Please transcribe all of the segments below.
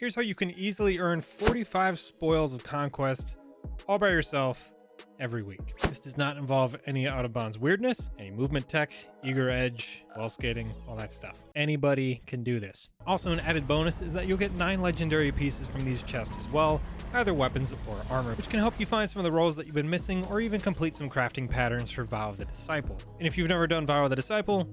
Here's how you can easily earn 45 Spoils of Conquest all by yourself every week. This does not involve any out of bounds weirdness, any movement tech, eager edge, wall skating, all that stuff. Anybody can do this. Also, an added bonus is that you'll get 9 legendary pieces from these chests as well, either weapons or armor, which can help you find some of the roles that you've been missing or even complete some crafting patterns for Vow of the Disciple. And if you've never done Vow of the Disciple,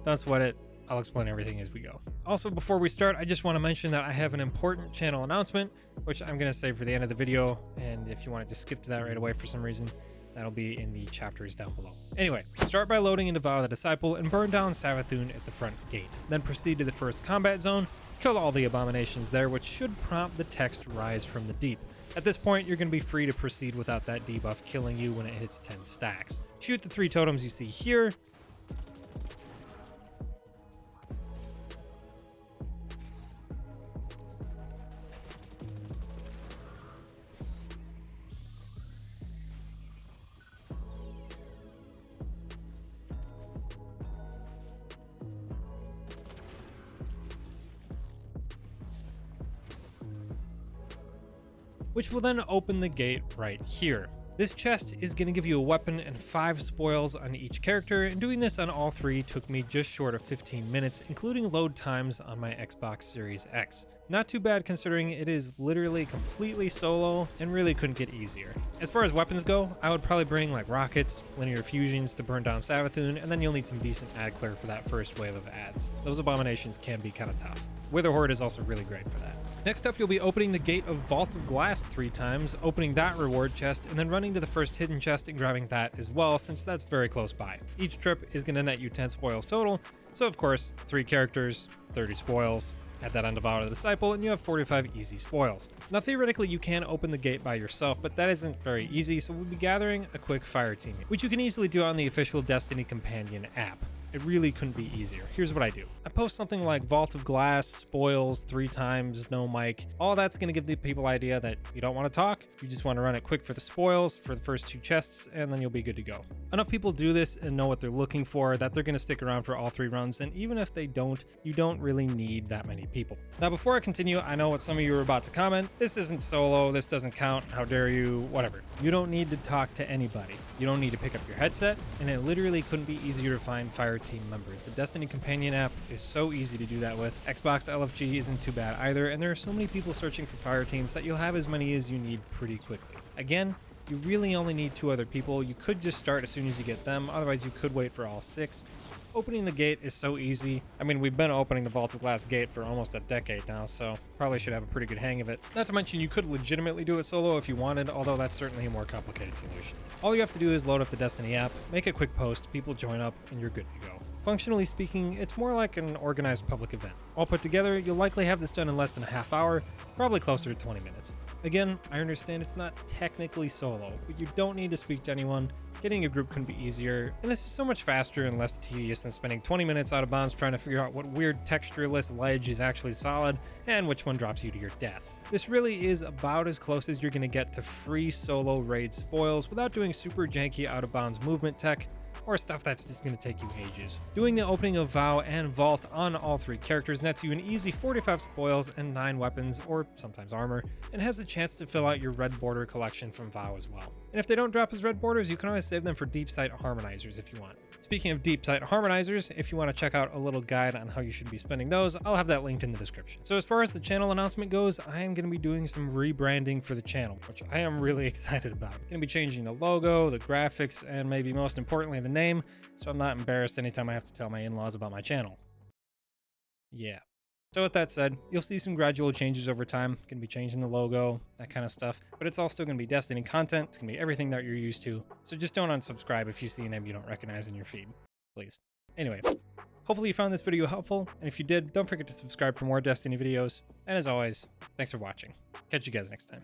don't sweat it. I'll explain everything as we go. Also, before we start, I just want to mention that I have an important channel announcement, which I'm going to save for the end of the video, and if you wanted to skip to that right away for some reason, that'll be in the chapters down below. Anyway, start by loading into Vow of the Disciple and burn down Savathûn at the front gate. Then proceed to the first combat zone, kill all the abominations there, which should prompt the text Rise from the Deep. At this point, you're going to be free to proceed without that debuff killing you when it hits 10 stacks. Shoot the 3 totems you see here, which will then open the gate right here. This chest is going to give you a weapon and 5 spoils on each character, and doing this on all 3 took me just short of 15 minutes, including load times on my Xbox Series X. Not too bad considering it is literally completely solo and really couldn't get easier. As far as weapons go, I would probably bring like rockets, linear fusions to burn down Savathûn, and then you'll need some decent ad clear for that first wave of ads. Those abominations can be kind of tough. Wither Horde is also really great for that. Next up, you'll be opening the Gate of Vault of Glass 3 times, opening that reward chest, and then running to the first hidden chest and grabbing that as well, since that's very close by. Each trip is going to net you 10 spoils total, so of course, 3 characters, 30 spoils. Add that on to Vow of the Disciple, and you have 45 easy spoils. Now, theoretically, you can open the gate by yourself, but that isn't very easy, so we'll be gathering a quick fire team, which you can easily do on the official Destiny Companion app. It really couldn't be easier. Here's what I do. I post something like Vault of Glass, spoils 3 times, no mic. All that's going to give the people idea that you don't want to talk, you just want to run it quick for the spoils, for the first 2 chests, and then you'll be good to go. Enough people do this and know what they're looking for that they're going to stick around for all 3 runs, and even if they don't, you don't really need that many people. Now, before I continue, I know what some of you are about to comment. This isn't solo, this doesn't count, how dare you, whatever. You don't need to talk to anybody. You don't need to pick up your headset, and it literally couldn't be easier to find fire team members. The Destiny Companion app is so easy to do that with. Xbox LFG isn't too bad either, and there are so many people searching for fire teams that you'll have as many as you need pretty quickly. Again, you really only need 2 other people. You could just start as soon as you get them, otherwise you could wait for all 6. Opening the gate is so easy. I mean, we've been opening the Vault of Glass gate for almost a decade now, so probably should have a pretty good hang of it. Not to mention, you could legitimately do it solo if you wanted, although that's certainly a more complicated solution. All you have to do is load up the Destiny app, make a quick post, people join up, and you're good to go. Functionally speaking, it's more like an organized public event. All put together, you'll likely have this done in less than a half hour, probably closer to 20 minutes. Again, I understand it's not technically solo, but you don't need to speak to anyone. Getting a group can be easier, and this is so much faster and less tedious than spending 20 minutes out of bounds trying to figure out what weird textureless ledge is actually solid and which one drops you to your death. This really is about as close as you're going to get to free solo raid spoils without doing super janky out of bounds movement tech, or stuff that's just going to take you ages. Doing the opening of Vow and Vault on all 3 characters nets you an easy 45 spoils and 9 weapons, or sometimes armor, and has the chance to fill out your red border collection from Vow as well. And if they don't drop as red borders, you can always save them for deep sight harmonizers if you want. Speaking of deep sight harmonizers, if you want to check out a little guide on how you should be spending those, I'll have that linked in the description. So as far as the channel announcement goes, I am going to be doing some rebranding for the channel, which I am really excited about. I'm going to be changing the logo, the graphics, and maybe most importantly the name, so I'm not embarrassed anytime I have to tell my in-laws about my channel. Yeah. So with that said, you'll see some gradual changes over time. Gonna be changing the logo, that kind of stuff, but it's all still gonna be Destiny content. It's gonna be everything that you're used to. So just don't unsubscribe if you see a name you don't recognize in your feed, please. Anyway, hopefully you found this video helpful, and if you did, don't forget to subscribe for more Destiny videos. And as always, thanks for watching. Catch you guys next time.